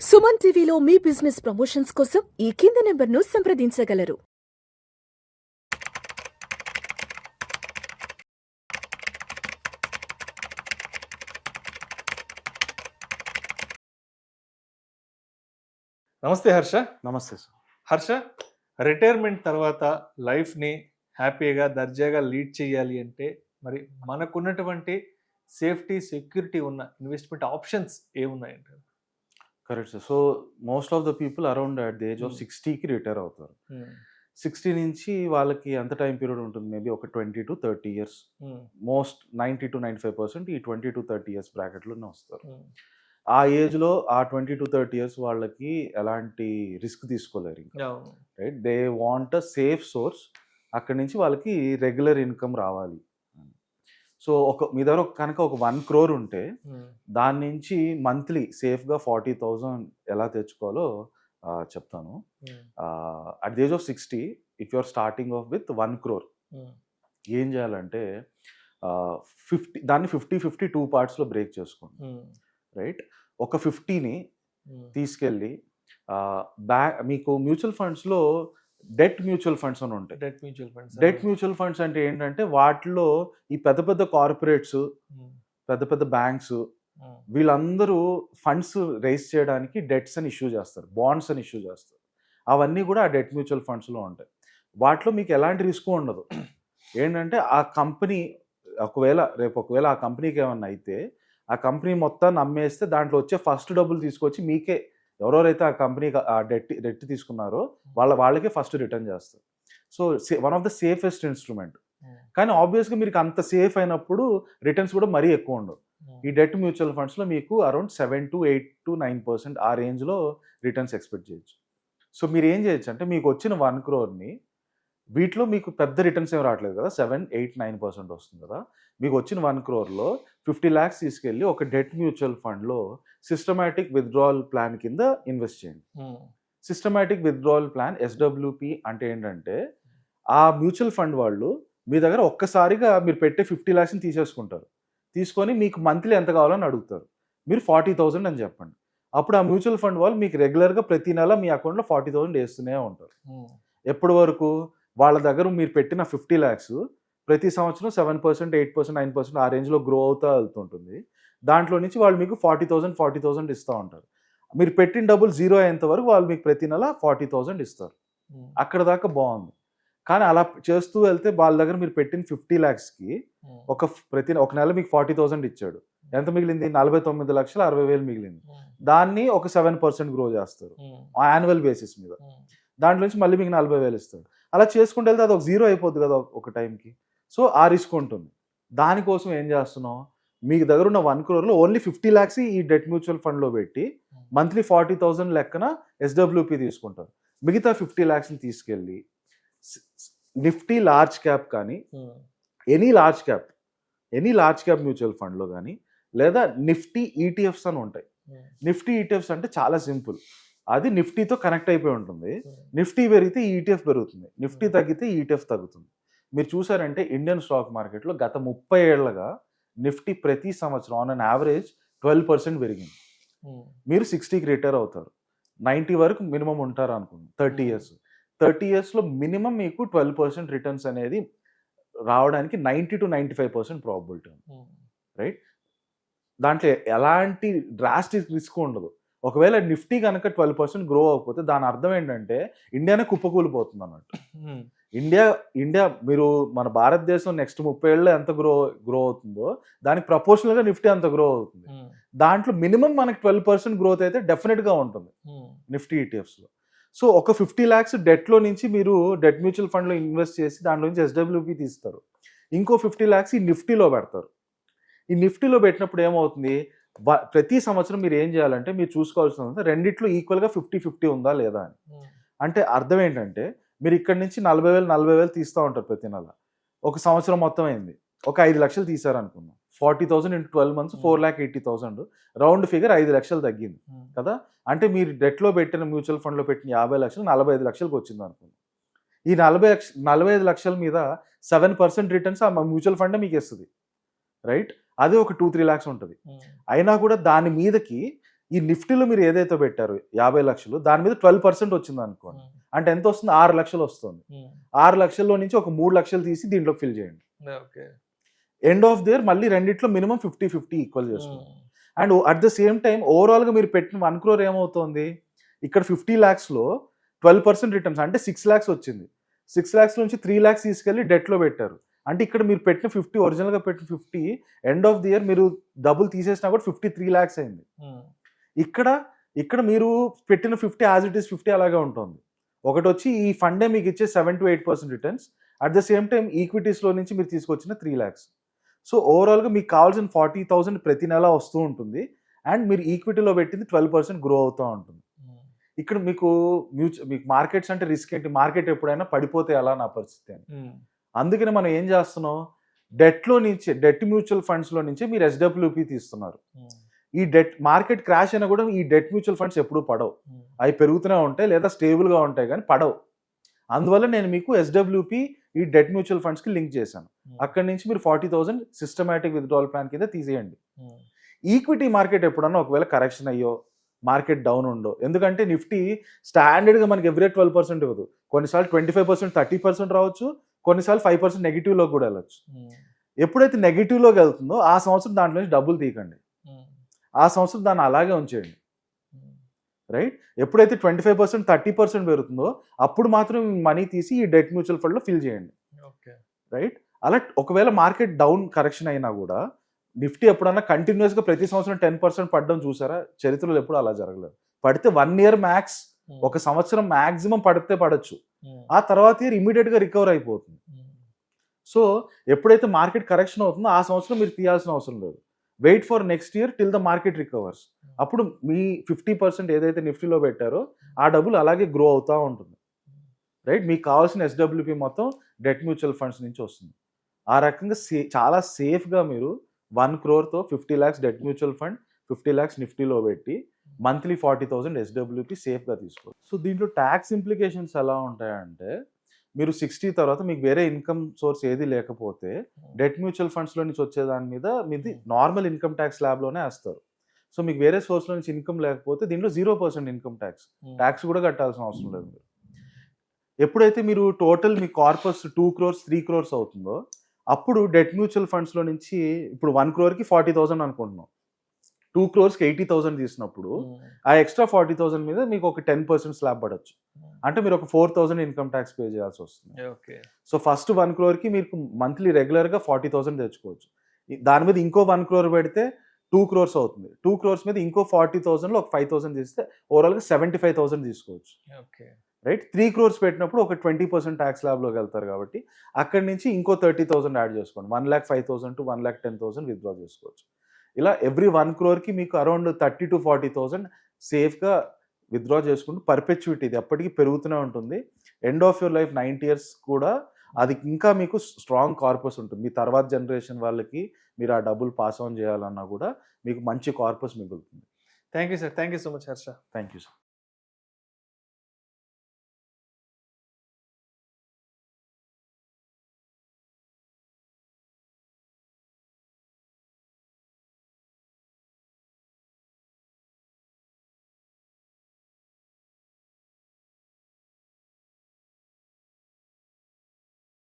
సుమన్ టీవీలో మీ business promotions కోసం ఈ కింది నెంబర్ను సంప్రదించగలరు. నమస్తే హర్ష. నమస్తే సార్. హర్ష, రిటైర్మెంట్ తర్వాత లైఫ్ని హ్యాపీగా దర్జాగా లీడ్ చేయాలి అంటే మరి మనకున్నటువంటి సేఫ్టీ సెక్యూరిటీ ఉన్న ఇన్వెస్ట్మెంట్ ఆప్షన్స్ ఏమున్నాయంటారు? Correct sir. So most of the people around at the age of 60కి రిటైర్ అవుతారు. 60 నుంచి వాళ్ళకి ఎంత టైం పీరియడ్ ఉంటుంది? మేబీ ఒక 20 to 30 ఇయర్స్. మోస్ట్ 90 to 95% ఈ 20 to 30 ఇయర్స్ బ్రాకెట్లోనే వస్తారు. ఆ ఏజ్లో ఆ 20 to 30 ఇయర్స్ వాళ్ళకి ఎలాంటి రిస్క్ తీసుకోలేరు ఇంకా, right? They want a safe source. అక్కడి నుంచి వాళ్ళకి రెగ్యులర్ ఇన్కమ్ రావాలి. సో మీ దగ్గర కనుక ఒక 1 crore ఉంటే దాని నుంచి మంత్లీ సేఫ్గా 40,000 ఎలా తెచ్చుకోవాలో చెప్తాను. At the age of 60 if you are starting off with 1 crore ఏం చేయాలంటే దాన్ని 50-50 2 పార్ట్స్లో బ్రేక్ చేసుకోండి, రైట్? ఒక 50ని తీసుకెళ్ళి మీకు మ్యూచువల్ ఫండ్స్లో డెట్ మ్యూచువల్ ఫండ్స్ అని ఉంటాయి. డెట్ మ్యూచువల్ ఫండ్స్ అంటే ఏంటంటే వాటిలో ఈ పెద్ద పెద్ద కార్పొరేట్స్, పెద్ద పెద్ద బ్యాంక్స్ వీళ్ళందరూ ఫండ్స్ రైజ్ చేయడానికి డెట్స్ అని ఇష్యూ చేస్తారు, బాండ్స్ అని ఇష్యూ చేస్తారు. అవన్నీ కూడా ఆ డెట్ మ్యూచువల్ ఫండ్స్లో ఉంటాయి. వాటిలో మీకు ఎలాంటి రిస్క్ ఉండదు. ఏంటంటే ఆ కంపెనీ ఒకవేళ ఆ కంపెనీకి ఏమన్నా అయితే ఆ కంపెనీ మొత్తాన్ని అమ్మేస్తే దాంట్లో వచ్చే ఫస్ట్ డబ్బులు తీసుకొచ్చి మీకే, ఎవరెవరైతే ఆ కంపెనీకి ఆ డెట్ తీసుకున్నారో వాళ్ళకే ఫస్ట్ రిటర్న్ చేస్తారు. So one of the safest instrument. కానీ ఆబ్వియస్గా మీకు అంత సేఫ్ అయినప్పుడు రిటర్న్స్ కూడా మరీ ఎక్కువ ఉండవు. ఈ డెట్ మ్యూచువల్ ఫండ్స్లో మీకు అరౌండ్ 7 to 8 to 9% ఆ రేంజ్లో రిటర్న్స్ ఎక్స్పెక్ట్ చేయొచ్చు. సో మీరు ఏం చేయొచ్చు అంటే మీకు వచ్చిన 1 crore వీటిలో మీకు పెద్ద రిటర్న్స్ ఏం రావట్లేదు కదా, 7, 8, 9% వస్తుంది కదా. మీకు వచ్చిన 1 crore 50 lakhs తీసుకెళ్ళి ఒక డెట్ మ్యూచువల్ ఫండ్లో సిస్టమాటిక్ విత్డ్రావల్ ప్లాన్ కింద ఇన్వెస్ట్ చేయండి. సిస్టమాటిక్ విత్డ్రావల్ ప్లాన్ SWP అంటే ఏంటంటే ఆ మ్యూచువల్ ఫండ్ వాళ్ళు మీ దగ్గర ఒక్కసారిగా మీరు పెట్టే 50 lakhsని తీసేసుకుంటారు. తీసుకొని మీకు మంత్లీ ఎంత కావాలని అడుగుతారు. మీరు 40,000 అని చెప్పండి. అప్పుడు ఆ మ్యూచువల్ ఫండ్ వాళ్ళు మీకు రెగ్యులర్గా ప్రతి నెల మీ అకౌంట్లో 40,000 వేస్తూనే ఉంటారు. ఎప్పటి వరకు? వాళ్ళ దగ్గర మీరు పెట్టిన 50 lakhs ప్రతి సంవత్సరం 7%, 8%, 9% ఆ రేంజ్లో గ్రో అవుతూ వెళ్తుంటుంది. దాంట్లో నుంచి వాళ్ళు మీకు 40,000 ఇస్తూ ఉంటారు. మీరు పెట్టిన డబ్బులు జీరో అయ్యేంత వరకు వాళ్ళు మీకు ప్రతి నెల 40,000 ఇస్తారు. అక్కడ దాకా బాగుంది. కానీ అలా చేస్తూ వెళ్తే వాళ్ళ దగ్గర మీరు పెట్టిన 50 lakhsకి ఒక నెల మీకు 40,000 ఇచ్చాడు. ఎంత మిగిలింది? 49,60,000 మిగిలింది. దాన్ని ఒక 7% గ్రో చేస్తారు యాన్యువల్ బేసిస్ మీద. దాంట్లో నుంచి మళ్ళీ మీకు 40,000 ఇస్తారు. అలా చేసుకుంటూ వెళ్తే అది ఒక జీరో అయిపోద్ది కదా ఒక టైంకి. సో ఆ రిస్క్ ఉంటుంది. దానికోసం ఏం చేస్తున్నాం, మీకు దగ్గర ఉన్న 1 crore ఓన్లీ 50 lakhs ఈ డెట్ మ్యూచువల్ ఫండ్లో పెట్టి మంత్లీ 40,000 లెక్కన SWP తీసుకుంటారు. మిగతా 50 lakhsని తీసుకెళ్ళి నిఫ్టీ లార్జ్ క్యాప్ కానీ ఎనీ లార్జ్ క్యాప్ మ్యూచువల్ ఫండ్లో కానీ లేదా నిఫ్టీ ETFs అని ఉంటాయి. నిఫ్టీ ETFs అంటే చాలా సింపుల్. అది నిఫ్టీతో కనెక్ట్ అయిపోయి ఉంటుంది. నిఫ్టీ పెరిగితే ETF పెరుగుతుంది, నిఫ్టీ తగ్గితే ETF తగ్గుతుంది. మీరు చూసారంటే ఇండియన్ స్టాక్ మార్కెట్లో గత 30 ఏళ్లుగా నిఫ్టీ ప్రతి సంవత్సరం ఆన్ అన్ యావరేజ్ 12% పెరిగింది. మీరు 60కి రిటైర్ అవుతారు, 90 వరకు మినిమం ఉంటారు అనుకుంది. 30 ఇయర్స్లో మినిమం మీకు 12% రిటర్న్స్ అనేది రావడానికి 90 to 95% ప్రాబిలిటీ ఉంది, రైట్? దాంట్లో ఎలాంటి డ్రాస్టిక్ రిస్క్ ఉండదు. ఒకవేళ నిఫ్టీ కనుక 12% గ్రో అవ్వకపోతే దాని అర్థం ఏంటంటే ఇండియానే కుప్పకూలిపోతుంది అన్నట్టు. ఇండియా మీరు మన భారతదేశం నెక్స్ట్ 30 ఏళ్ళలో ఎంత గ్రో అవుతుందో దానికి ప్రపోర్షనల్గా నిఫ్టీ అంత గ్రో అవుతుంది. దాంట్లో మినిమం మనకి 12% గ్రోత్ అయితే డెఫినెట్గా ఉంటుంది నిఫ్టీ ETFsలో. సో ఒక 50 lakhs డెట్లో నుంచి మీరు డెట్ మ్యూచువల్ ఫండ్లో ఇన్వెస్ట్ చేసి దాంట్లో నుంచి SWP తీస్తారు. ఇంకో 50 lakhs ఈ నిఫ్టీలో పెడతారు. ఈ నిఫ్టీలో పెట్టినప్పుడు ఏమవుతుంది, ప్రతి సంవత్సరం మీరు ఏం చేయాలంటే మీరు చూసుకోవాల్సింది రెండిట్లో ఈక్వల్గా 50-50 ఉందా లేదా అని. అంటే అర్థం ఏంటంటే మీరు ఇక్కడ నుంచి 40,000 తీస్తూ ఉంటారు ప్రతి నెల. ఒక సంవత్సరం మొత్తం అయింది, ఒక 5 లక్షలు తీసారనుకున్నాం. 40,000 into 12 months 4,80,000, రౌండ్ ఫిగర్ 5 లక్షలు తగ్గింది కదా. అంటే మీరు డెట్లో పెట్టిన మ్యూచువల్ ఫండ్లో పెట్టిన 50 లక్షలు 45 లక్షలకు వచ్చింది అనుకున్నాం. ఈ 45 లక్షల మీద 7% రిటర్న్స్ ఆ మ్యూచువల్ ఫండ్ మీకు ఇస్తుంది, రైట్? అదే ఒక 2-3 lakhs ఉంటుంది. అయినా కూడా దాని మీదకి ఈ నిఫ్టీలో మీరు ఏదైతే పెట్టారు 50 లక్షలు, దాని మీద 12% వచ్చింది అనుకోండి, అంటే ఎంత వస్తుంది? 6 లక్షలు వస్తుంది. 6 లక్షల్లో నుంచి ఒక 3 లక్షలు తీసి దీంట్లో ఫిల్ చేయండి. ఎండ్ ఆఫ్ ది ఇయర్ మళ్ళీ రెండిట్లో మినిమం 50-50 ఈక్వల్ చేసుకోండి. And at the same time ఓవరాల్గా మీరు పెట్టిన 1 crore ఏమవుతుంది, ఇక్కడ 50 lakhsలో 12% రిటర్న్స్ అంటే 6 lakhs వచ్చింది. 6 lakhs నుంచి 3 lakhs తీసుకెళ్ళి డెట్లో పెట్టారు. అంటే ఇక్కడ మీరు పెట్టిన 50, ఒరిజినల్గా పెట్టిన 50 ఎండ్ ఆఫ్ ది ఇయర్ మీరు డబుల్ తీసేసినా కూడా 53 lakhs అయింది. ఇక్కడ మీరు పెట్టిన 50 యాజ్ ఇట్ ఈస్ 50 అలాగే ఉంటుంది. ఒకటి వచ్చి ఈ ఫండే మీకు ఇచ్చే 7 to 8% returns, at the same time ఈక్విటీస్లో నుంచి మీరు తీసుకొచ్చిన 3 lakhs. సో ఓవరాల్గా మీకు కావాల్సిన 40,000 ప్రతి నెల వస్తూ ఉంటుంది. అండ్ మీరు ఈక్విటీలో పెట్టింది 12% గ్రో అవుతూ ఉంటుంది. ఇక్కడ మీకు మార్కెట్స్ అంటే రిస్క్ ఏంటి, మార్కెట్ ఎప్పుడైనా పడిపోతే ఎలా నా పరిస్థితి అని. అందుకని మనం ఏం చేస్తున్నాం, డెట్ మ్యూచువల్ ఫండ్స్లో నుంచి మీరు SWP తీస్తున్నారు. ఈ మార్కెట్ క్రాష్ అయినా కూడా ఈ డెట్ మ్యూచువల్ ఫండ్స్ ఎప్పుడూ పడవు, అవి పెరుగుతూనే ఉంటాయి లేదా స్టేబుల్గా ఉంటాయి కానీ పడవు. అందువల్ల నేను మీకు SWP ఈ డెట్ మ్యూచువల్ ఫండ్స్కి లింక్ చేశాను. అక్కడి నుంచి మీరు 40,000 సిస్టమేటిక్ విత్డ్రావల్ ప్లాన్ కింద తీసేయండి. ఈక్విటీ మార్కెట్ ఎప్పుడన్నా ఒకవేళ కరెక్షన్ అయ్యో, మార్కెట్ డౌన్ ఉండో, ఎందుకంటే నిఫ్టీ స్టాండర్డ్గా మనకి ఎవ్రీ 12% ఇవ్వదు, కొన్నిసార్లు 25%, 30% రావచ్చు, కొన్నిసార్లు 5% నెగిటివ్లోకి కూడా వెళ్ళచ్చు. ఎప్పుడైతే నెగిటివ్లోకి వెళ్తుందో ఆ సంవత్సరం దాంట్లో నుంచి డబ్బులు తీయకండి, ఆ సంవత్సరం దాన్ని అలాగే ఉంచేయండి. రైట్? ఎప్పుడైతే 25%, 30% పెరుగుతుందో అప్పుడు మాత్రం మనీ తీసి ఈ డెట్ మ్యూచువల్ ఫండ్లో ఫిల్ చేయండి. రైట్? అలా ఒకవేళ మార్కెట్ డౌన్ కరెక్షన్ అయినా కూడా నిఫ్టీ ఎప్పుడన్నా కంటిన్యూస్గా ప్రతి సంవత్సరం 10% పడడం చూసారా? చరిత్రలో ఎప్పుడు అలా జరగలేదు. పడితే 1 year మ్యాక్స్, ఒక సంవత్సరం మ్యాక్సిమం పడితే పడచ్చు, ఆ తర్వాత ఇయర్ ఇమీడియట్గా రికవర్ అయిపోతుంది. సో ఎప్పుడైతే మార్కెట్ కరెక్షన్ అవుతుందో ఆ సంవత్సరం మీరు తీయాల్సిన అవసరం లేదు. Wait for next year till the market recovers. అప్పుడు మీ 50% ఏదైతే నిఫ్టీలో పెట్టారో ఆ డబ్బులు అలాగే గ్రో అవుతూ ఉంటుంది. రైట్? మీకు కావాల్సిన SWP మొత్తం డెట్ మ్యూచువల్ ఫండ్స్ నుంచి వస్తుంది. ఆ రకంగా చాలా సేఫ్గా మీరు 1 crore 50 lakhs debt mutual fund, 50 lakhs నిఫ్టీలో పెట్టి మంత్లీ 40,000 SWP సేఫ్గా తీసుకోవచ్చు. సో దీంట్లో ట్యాక్స్ ఇంప్లికేషన్స్ ఎలా ఉంటాయంటే, మీరు 60 తర్వాత మీకు వేరే ఇన్కమ్ సోర్స్ ఏది లేకపోతే డెట్ మ్యూచువల్ ఫండ్స్లో నుంచి వచ్చేదాని మీద మీది నార్మల్ ఇన్కమ్ ట్యాక్స్ స్లాబ్లోనే వేస్తారు. సో మీకు వేరే సోర్స్లో నుంచి ఇన్కమ్ లేకపోతే దీంట్లో 0% ఇన్కమ్ ట్యాక్స్ కూడా కట్టాల్సిన అవసరం లేదు. మీరు ఎప్పుడైతే మీరు టోటల్ మీ కార్పస్ 2 crores 3 crores అవుతుందో అప్పుడు డెట్ మ్యూచువల్ ఫండ్స్లో నుంచి ఇప్పుడు 1 crore 40,000 అనుకుంటున్నాం, 2 crores 80,000 తీసినప్పుడు ఆ ఎక్స్ట్రా 40,000 మీద మీకు ఒక 10% స్లాబ్ పడవచ్చు. అంటే మీరు ఒక 4,000 ఇన్కమ్ ట్యాక్స్ పే చేయాల్సి వస్తుంది. సో ఫస్ట్ 1 crore మీకు మంత్లీ రెగ్యులర్గా 40,000 తెచ్చుకోవచ్చు. దాని మీద ఇంకో 1 crore పెడితే 2 crores అవుతుంది. 2 crores మీద ఇంకో 40,000లో ఒక 5,000 తీస్తే ఓవరాల్గా 75,000 తీసుకోవచ్చు. రైట్? 3 crores పెట్టినప్పుడు ఒక 20% ట్యాక్స్ స్లాబ్లోకి వెళ్తారు కాబట్టి అక్కడి నుంచి ఇంకో 30,000 యాడ్ చేసుకోండి. 1,05,000 to 1,10,000 విత్డ్రా చేసుకోవచ్చు. ఇలా ఎవ్రీ 1 crore మీకు అరౌండ్ 30,000 to 40,000 సేఫ్గా విత్డ్రా చేసుకుంటూ పర్పెచ్యుటీ ఇది ఎప్పటికీ పెరుగుతూనే ఉంటుంది. End of your life 90 years కూడా అది ఇంకా మీకు స్ట్రాంగ్ కార్పస్ ఉంటుంది. మీ తర్వాత జనరేషన్ వాళ్ళకి మీరు ఆ డబ్బులు పాస్ ఆన్ చేయాలన్నా కూడా మీకు మంచి కార్పస్ మిగులుతుంది. Thank you sir. Thank you so much Harsha. Thank you sir.